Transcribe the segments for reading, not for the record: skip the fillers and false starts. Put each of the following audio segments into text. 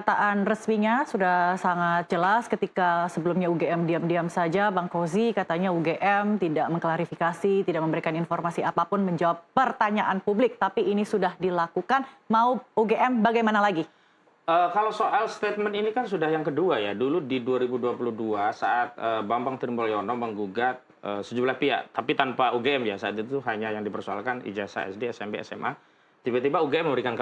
pernyataan resminya sudah sangat jelas ketika sebelumnya UGM diam-diam saja. Bang Kozi katanya UGM tidak mengklarifikasi, tidak memberikan informasi apapun menjawab pertanyaan publik. Tapi ini sudah dilakukan, mau UGM bagaimana lagi? Kalau soal statement ini kan sudah yang kedua ya. Dulu di 2022 saat Bambang Trimulyono menggugat sejumlah pihak, tapi tanpa UGM ya. Saat itu hanya yang dipersoalkan ijazah SD, SMP, SMA. Tiba-tiba UGM memberikan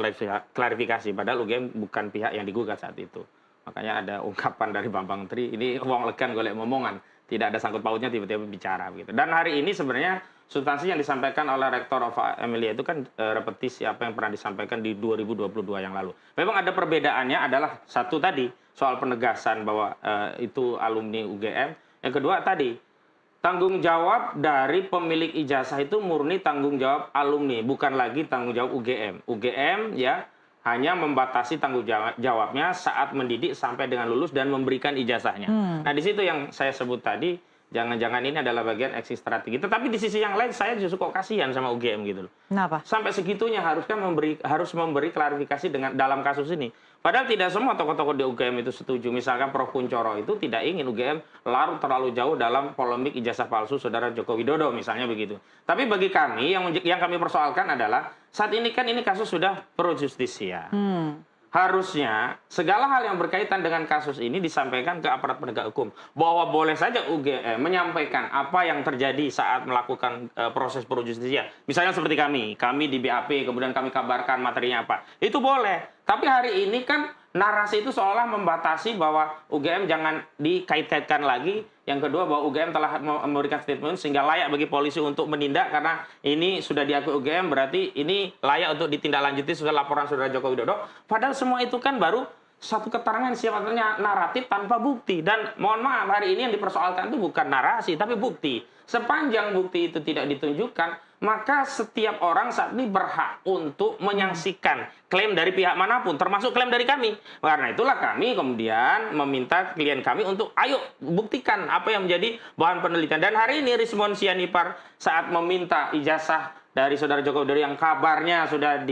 klarifikasi, padahal UGM bukan pihak yang digugat saat itu. Makanya ada ungkapan dari Bambang Tri, ini wong legan golek momongan, tidak ada sangkut pautnya tiba-tiba bicara begitu. Dan hari ini sebenarnya substansi yang disampaikan oleh Rektor of Emilia itu kan repetisi apa yang pernah disampaikan di 2022 yang lalu. Memang ada perbedaannya adalah satu tadi soal penegasan bahwa itu alumni UGM. Yang kedua tadi tanggung jawab dari pemilik ijazah itu murni tanggung jawab alumni, bukan lagi tanggung jawab UGM. UGM ya hanya membatasi tanggung jawabnya saat mendidik sampai dengan lulus dan memberikan ijazahnya. Nah di situ yang saya sebut tadi, jangan-jangan ini adalah bagian exit strategi. Tetapi di sisi yang lain saya justru kok kasihan sama UGM gitu loh. Kenapa? Sampai segitunya harus memberi klarifikasi dengan dalam kasus ini. Padahal tidak semua tokoh-tokoh di UGM itu setuju. Misalkan Prof. Kuncoro itu tidak ingin UGM larut terlalu jauh dalam polemik ijazah palsu Saudara Joko Widodo misalnya begitu. Tapi bagi kami yang kami persoalkan adalah saat ini kan ini kasus sudah pro justisia. Harusnya segala hal yang berkaitan dengan kasus ini disampaikan ke aparat penegak hukum. Bahwa boleh saja UGM menyampaikan apa yang terjadi saat melakukan proses pro justisia. Misalnya seperti kami di BAP, kemudian kami kabarkan materinya apa. Itu boleh. Tapi hari ini kan narasi itu seolah membatasi bahwa UGM jangan dikait-kaitkan lagi. Yang kedua bahwa UGM telah memberikan statement sehingga layak bagi polisi untuk menindak karena ini sudah diakui UGM berarti ini layak untuk ditindaklanjuti sesuai laporan Saudara Joko Widodo. Padahal semua itu kan baru satu keterangan sifatnya naratif tanpa bukti. Dan mohon maaf hari ini yang dipersoalkan itu bukan narasi tapi bukti. Sepanjang bukti itu tidak ditunjukkan, maka setiap orang saat ini berhak untuk menyaksikan klaim dari pihak manapun, termasuk klaim dari kami. Karena itulah kami kemudian meminta klien kami untuk ayo buktikan apa yang menjadi bahan penelitian. Dan hari ini Rismon Sianipar saat meminta ijazah dari Saudara Joko Widodo yang kabarnya sudah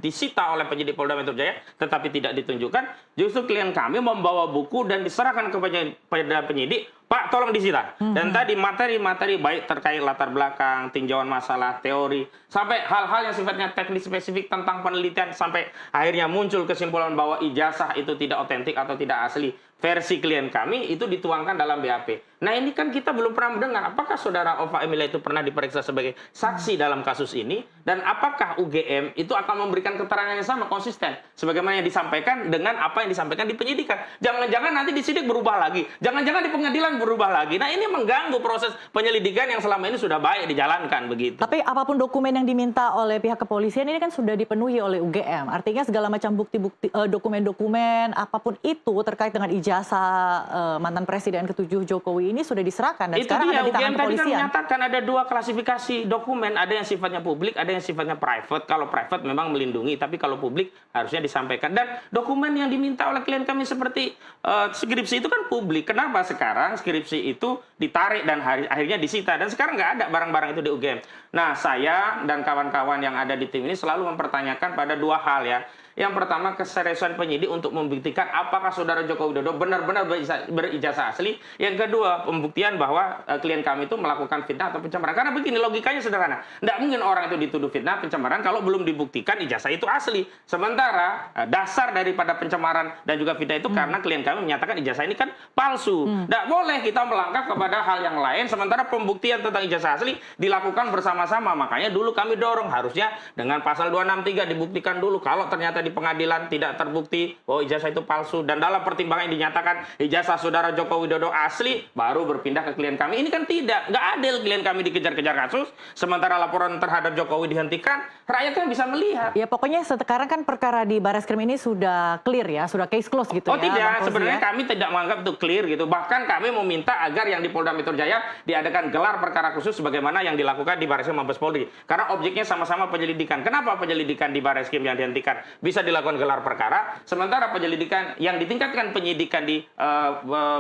disita oleh penyidik Polda Metro Jaya, tetapi tidak ditunjukkan, justru klien kami membawa buku dan diserahkan kepada penyidik, Pak tolong disita. Dan tadi materi-materi baik terkait latar belakang, tinjauan masalah, teori, sampai hal-hal yang sifatnya teknis spesifik tentang penelitian, sampai akhirnya muncul kesimpulan bahwa ijazah itu tidak otentik atau tidak asli. Versi klien kami itu dituangkan dalam BAP. Nah ini kan kita belum pernah mendengar apakah Saudara Ova Emilia itu pernah diperiksa sebagai saksi dalam kasus ini, dan apakah UGM itu akan memberikan keterangan yang sama konsisten sebagaimana yang disampaikan dengan apa yang disampaikan di penyidikan. Jangan-jangan nanti di sidik berubah lagi, jangan-jangan di pengadilan berubah lagi. Nah ini mengganggu proses penyelidikan yang selama ini sudah baik dijalankan begitu. Tapi apapun dokumen yang diminta oleh pihak kepolisian ini kan sudah dipenuhi oleh UGM. Artinya segala macam bukti-bukti, dokumen-dokumen apapun itu terkait dengan ijazah mantan Presiden ke-7 Jokowi ini sudah diserahkan dan itu sekarang dia, ada di tangan UGM kepolisian. Tadi kan menyatakan ada dua klasifikasi dokumen, ada yang sifatnya publik, ada yang sifatnya private. Kalau private memang melindungi, tapi kalau publik harusnya disampaikan. Dan dokumen yang diminta oleh klien kami seperti skripsi itu kan publik. Kenapa sekarang skripsi itu ditarik dan akhirnya disita, dan sekarang nggak ada barang-barang itu di UGM. Nah saya dan kawan-kawan yang ada di tim ini selalu mempertanyakan pada dua hal ya. Yang pertama, keseriusan penyidik untuk membuktikan apakah Saudara Joko Widodo benar-benar berijazah asli. Yang kedua, pembuktian bahwa klien kami itu melakukan fitnah atau pencemaran. Karena begini, logikanya sederhana. Tidak mungkin orang itu dituduh fitnah, pencemaran kalau belum dibuktikan ijazah itu asli. Sementara dasar daripada pencemaran dan juga fitnah itu karena klien kami menyatakan ijazah ini kan palsu. Tidak boleh kita melangkah kepada hal yang lain, sementara pembuktian tentang ijazah asli dilakukan bersama-sama. Makanya dulu kami dorong harusnya dengan pasal 263 dibuktikan dulu. Kalau ternyata di pengadilan tidak terbukti bahwa ijazah itu palsu dan dalam pertimbangan dinyatakan ijazah Saudara Joko Widodo asli, baru berpindah ke klien kami. Ini kan nggak adil, klien kami dikejar-kejar kasus, sementara laporan terhadap Jokowi dihentikan, rakyat kan bisa melihat. Ya pokoknya sekarang kan perkara di Barreskrim ini sudah clear ya, sudah case close gitu. Oh tidak, sebenarnya kami tidak menganggap itu clear gitu. Bahkan kami meminta agar yang di Polda Metro Jaya diadakan gelar perkara khusus sebagaimana yang dilakukan di Barreskrim Mabes Polri. Karena objeknya sama-sama penyelidikan. Kenapa penyelidikan di Barreskrim yang dihentikan bisa dilakukan gelar perkara, sementara penyelidikan yang ditingkatkan penyidikan di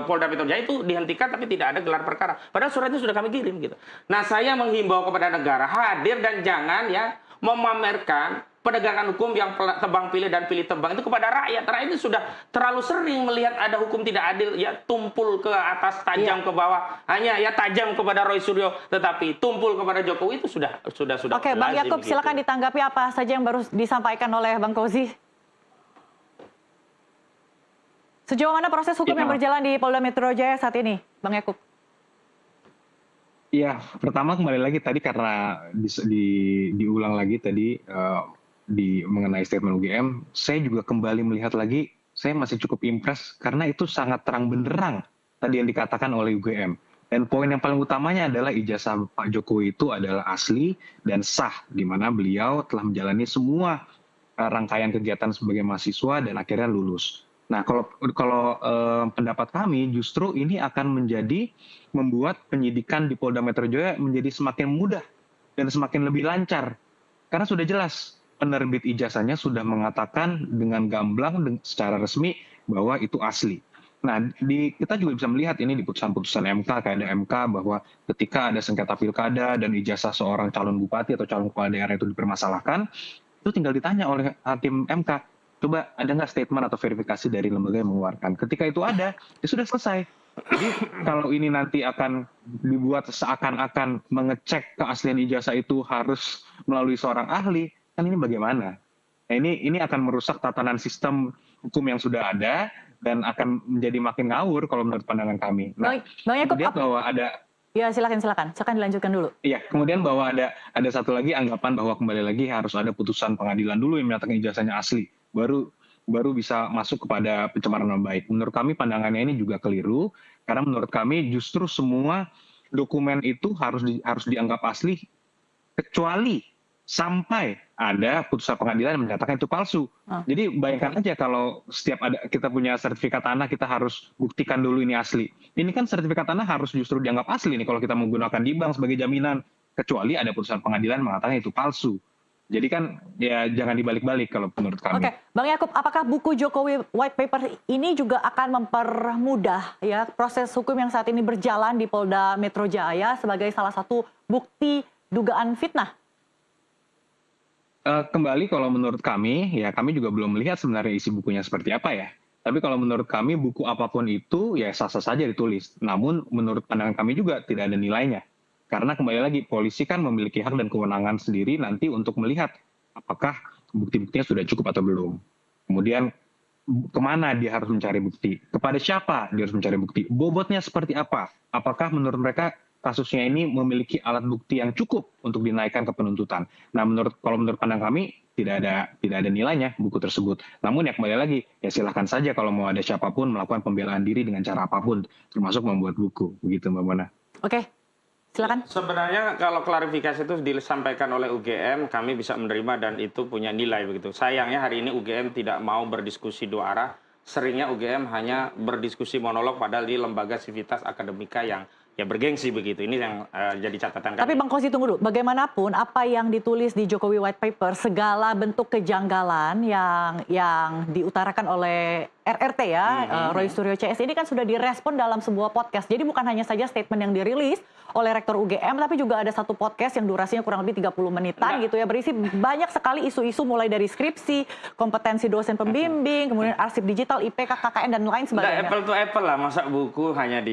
Polda Metro Jaya itu dihentikan tapi tidak ada gelar perkara. Padahal surat itu sudah kami kirim gitu. Nah, saya menghimbau kepada negara hadir dan jangan ya memamerkan penegakan hukum yang tebang pilih dan pilih tebang itu kepada rakyat. Rakyat itu sudah terlalu sering melihat ada hukum tidak adil, ya tumpul ke atas, tajam ke bawah. Hanya ya tajam kepada Roy Suryo, tetapi tumpul kepada Jokowi itu sudah. Oke, Bang Yakub, silakan ditanggapi apa saja yang baru disampaikan oleh Bang Kozi. Sejauh mana proses hukum yang berjalan di Polda Metro Jaya saat ini, Bang Yakub? Iya, pertama kembali lagi tadi karena diulang lagi tadi mengenai statement UGM, saya juga kembali melihat lagi, saya masih cukup impress karena itu sangat terang benderang tadi yang dikatakan oleh UGM. Dan poin yang paling utamanya adalah ijazah Pak Jokowi itu adalah asli dan sah, di mana beliau telah menjalani semua rangkaian kegiatan sebagai mahasiswa dan akhirnya lulus. Nah, kalau pendapat kami justru ini akan membuat penyidikan di Polda Metro Jaya menjadi semakin mudah dan semakin lebih lancar. Karena sudah jelas penerbit ijazahnya sudah mengatakan dengan gamblang secara resmi bahwa itu asli. Nah, kita juga bisa melihat ini di putusan-putusan MK, kayak ada MK bahwa ketika ada sengketa pilkada dan ijazah seorang calon bupati atau calon kepala daerah itu dipermasalahkan, itu tinggal ditanya oleh hakim MK. Coba ada nggak statement atau verifikasi dari lembaga yang mengeluarkan. Ketika itu ada, ya sudah selesai. Jadi kalau ini nanti akan dibuat seakan-akan mengecek keaslian ijazah itu harus melalui seorang ahli, kan ini bagaimana? Nah, ini akan merusak tatanan sistem hukum yang sudah ada dan akan menjadi makin ngawur kalau menurut pandangan kami. Nah, Bang Yakub, kemudian bahwa ada ya silakan dilanjutkan dulu. Iya, kemudian bahwa ada satu lagi anggapan bahwa kembali lagi harus ada putusan pengadilan dulu yang menyatakan ijazahnya asli. Baru bisa masuk kepada pencemaran nama baik. Menurut kami pandangannya ini juga keliru, karena menurut kami justru semua dokumen itu harus dianggap asli kecuali sampai ada putusan pengadilan yang menyatakan itu palsu. Jadi bayangkan aja kalau setiap kita punya sertifikat tanah, kita harus buktikan dulu ini asli. Ini kan sertifikat tanah harus justru dianggap asli nih kalau kita menggunakan di bank sebagai jaminan, kecuali ada putusan pengadilan mengatakan itu palsu. Jadi kan ya jangan dibalik-balik kalau menurut kami. Oke, Bang Yakub, apakah buku Jokowi White Paper ini juga akan mempermudah ya proses hukum yang saat ini berjalan di Polda Metro Jaya sebagai salah satu bukti dugaan fitnah? Kembali kalau menurut kami, ya kami juga belum melihat sebenarnya isi bukunya seperti apa ya. Tapi kalau menurut kami buku apapun itu ya sah-sah saja ditulis. Namun menurut pandangan kami juga tidak ada nilainya. Karena kembali lagi, polisi kan memiliki hak dan kewenangan sendiri nanti untuk melihat apakah bukti-buktinya sudah cukup atau belum. Kemudian kemana dia harus mencari bukti, kepada siapa dia harus mencari bukti, bobotnya seperti apa, apakah menurut mereka kasusnya ini memiliki alat bukti yang cukup untuk dinaikkan ke penuntutan. Nah, kalau menurut pandang kami tidak ada nilainya buku tersebut. Namun ya kembali lagi, ya silahkan saja kalau mau ada siapapun melakukan pembelaan diri dengan cara apapun, termasuk membuat buku, begitu Mbak Mona. Oke. Silakan. Sebenarnya kalau klarifikasi itu disampaikan oleh UGM, kami bisa menerima dan itu punya nilai begitu. Sayangnya hari ini UGM tidak mau berdiskusi dua arah. Seringnya UGM hanya berdiskusi monolog padahal di lembaga sivitas akademika yang ya bergengsi begitu. Ini yang jadi catatan kami. Tapi Bang Kozi tunggu dulu. Bagaimanapun apa yang ditulis di Jokowi White Paper, segala bentuk kejanggalan yang diutarakan oleh RRT ya, Roy Suryo CS ini kan sudah direspon dalam sebuah podcast. Jadi bukan hanya saja statement yang dirilis oleh Rektor UGM, tapi juga ada satu podcast yang durasinya kurang lebih 30 menitan gitu ya, berisi banyak sekali isu-isu mulai dari skripsi, kompetensi dosen pembimbing, kemudian arsip digital, IPK, KKN, dan lain sebagainya. Apple to apple lah, masa buku hanya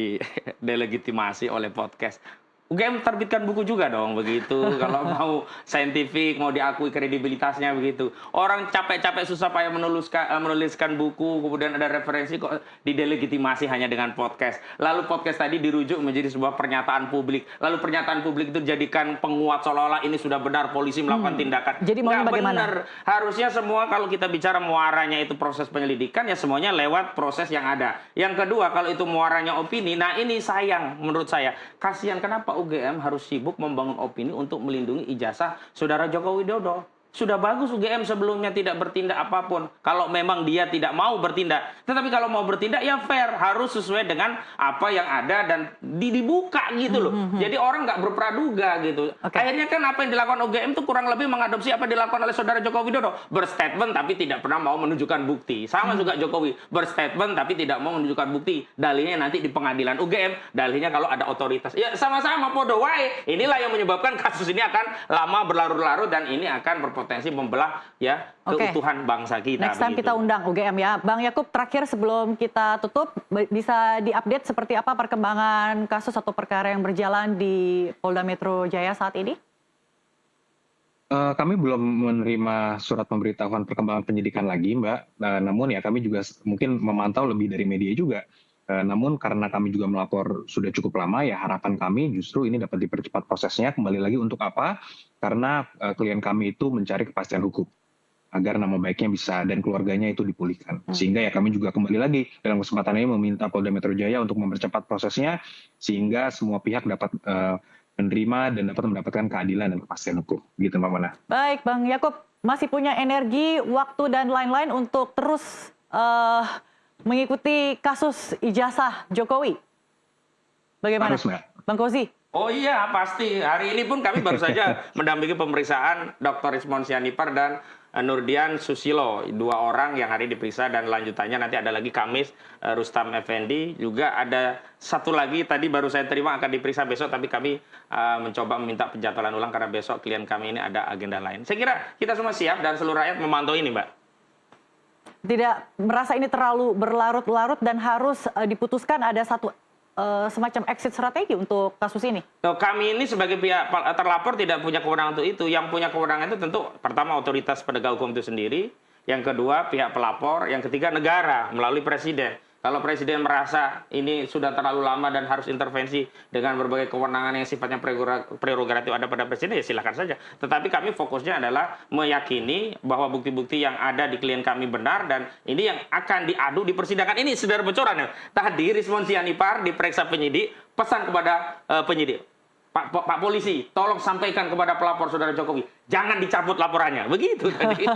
delegitimasi oleh podcast. UGM terbitkan buku juga dong begitu. Kalau mau saintifik, mau diakui kredibilitasnya begitu. Orang capek-capek susah payah menuliskan buku, kemudian ada referensi kok didelegitimasi hanya dengan podcast. Lalu podcast tadi dirujuk menjadi sebuah pernyataan publik. Lalu pernyataan publik itu dijadikan penguat seolah-olah ini sudah benar polisi melakukan tindakan. Jadi mau bagaimana? Benar. Harusnya semua kalau kita bicara muaranya itu proses penyelidikan ya semuanya lewat proses yang ada. Yang kedua kalau itu muaranya opini, nah ini sayang menurut saya. Kasihan kenapa UGM harus sibuk membangun opini untuk melindungi ijazah Saudara Joko Widodo. Sudah bagus UGM sebelumnya tidak bertindak apapun. Kalau memang dia tidak mau bertindak. Tetapi kalau mau bertindak ya fair. Harus sesuai dengan apa yang ada dan dibuka gitu loh. Jadi orang nggak berpraduga gitu. Akhirnya kan apa yang dilakukan UGM itu kurang lebih mengadopsi apa yang dilakukan oleh Saudara Joko Widodo. Berstatement tapi tidak pernah mau menunjukkan bukti. Sama juga Jokowi. Berstatement tapi tidak mau menunjukkan bukti. Dalilnya nanti di pengadilan UGM. Dalilnya kalau ada otoritas. Ya sama-sama podo wae. Inilah yang menyebabkan kasus ini akan lama berlarut-larut dan ini akan berpotensi berpotensi membelah ya keutuhan bangsa kita. Next time kita undang UGM ya. Bang Yakub, terakhir sebelum kita tutup, bisa diupdate seperti apa perkembangan kasus atau perkara yang berjalan di Polda Metro Jaya saat ini? Kami belum menerima surat pemberitahuan perkembangan penyidikan lagi, Mbak. Namun ya kami juga mungkin memantau lebih dari media juga. Namun karena kami juga melapor sudah cukup lama, ya harapan kami justru ini dapat dipercepat prosesnya. Kembali lagi untuk apa? Karena klien kami itu mencari kepastian hukum agar nama baiknya bisa dan keluarganya itu dipulihkan. Sehingga ya kami juga kembali lagi dalam kesempatan ini meminta Polda Metro Jaya untuk mempercepat prosesnya sehingga semua pihak dapat menerima dan dapat mendapatkan keadilan dan kepastian hukum. Gitu Mbak Mona. Baik Bang Yakub, masih punya energi, waktu dan lain-lain untuk terus mengikuti kasus ijazah Jokowi. Bagaimana? Harus, Mbak. Bang Kozi? Oh iya, pasti. Hari ini pun kami baru saja mendampingi pemeriksaan Dr. Ismon Sianipar dan Nurdian Susilo, 2 orang yang hari diperiksa dan lanjutannya nanti ada lagi Kamis Rustam Effendi, juga ada satu lagi tadi baru saya terima akan diperiksa besok, tapi kami mencoba meminta penjadwalan ulang karena besok klien kami ini ada agenda lain. Saya kira kita semua siap dan seluruh rakyat memantau ini, Mbak. Tidak merasa ini terlalu berlarut-larut dan harus diputuskan ada satu semacam exit strategi untuk kasus ini? Kami ini sebagai pihak terlapor tidak punya kewenangan untuk itu. Yang punya kewenangan itu tentu pertama otoritas penegak hukum itu sendiri, yang kedua pihak pelapor, yang ketiga negara melalui presiden. Kalau presiden merasa ini sudah terlalu lama dan harus intervensi dengan berbagai kewenangan yang sifatnya prerogatif ada pada presiden, ya silakan saja. Tetapi kami fokusnya adalah meyakini bahwa bukti-bukti yang ada di klien kami benar dan ini yang akan diadu di persidangan ini. Saudara bocoran ya. Tadi Rismon Sianipar diperiksa penyidik, pesan kepada penyidik. Pak polisi, tolong sampaikan kepada pelapor saudara Jokowi, jangan dicabut laporannya. Begitu tadi.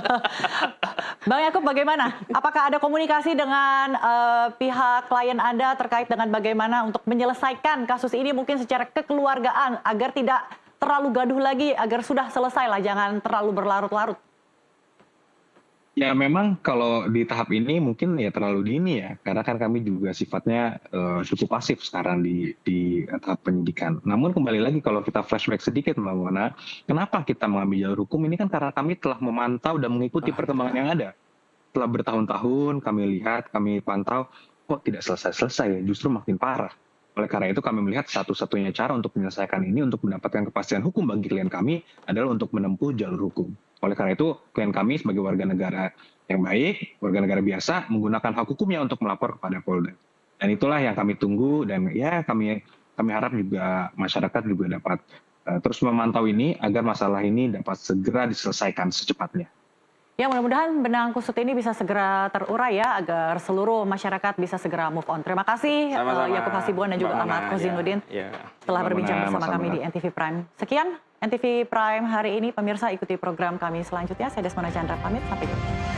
Bang Yakub, bagaimana? Apakah ada komunikasi dengan pihak klien Anda terkait dengan bagaimana untuk menyelesaikan kasus ini mungkin secara kekeluargaan agar tidak terlalu gaduh lagi, agar sudah selesai lah, jangan terlalu berlarut-larut? Ya memang kalau di tahap ini mungkin ya terlalu dini ya, karena kan kami juga sifatnya cukup pasif sekarang di tahap penyidikan. Namun kembali lagi kalau kita flashback sedikit Mbak Mona, kenapa kita mengambil jalur hukum ini kan karena kami telah memantau dan mengikuti perkembangan yang ada. Setelah bertahun-tahun kami lihat, kami pantau, kok tidak selesai-selesai, justru makin parah. Oleh karena itu kami melihat satu-satunya cara untuk menyelesaikan ini, untuk mendapatkan kepastian hukum bagi klien kami adalah untuk menempuh jalur hukum. Oleh karena itu, klien kami sebagai warga negara yang baik, warga negara biasa, menggunakan hak hukumnya untuk melapor kepada Polda. Dan itulah yang kami tunggu dan ya kami harap juga masyarakat juga dapat terus memantau ini agar masalah ini dapat segera diselesaikan secepatnya. Ya, mudah-mudahan benang kusut ini bisa segera terurai ya, agar seluruh masyarakat bisa segera move on. Terima kasih Yakub Hasibuan dan juga Ahmad Kozinudin telah berbincang bersama kami di NTV Prime. Sekian NTV Prime hari ini, pemirsa ikuti program kami selanjutnya. Saya Desmona Chandra pamit, sampai jumpa.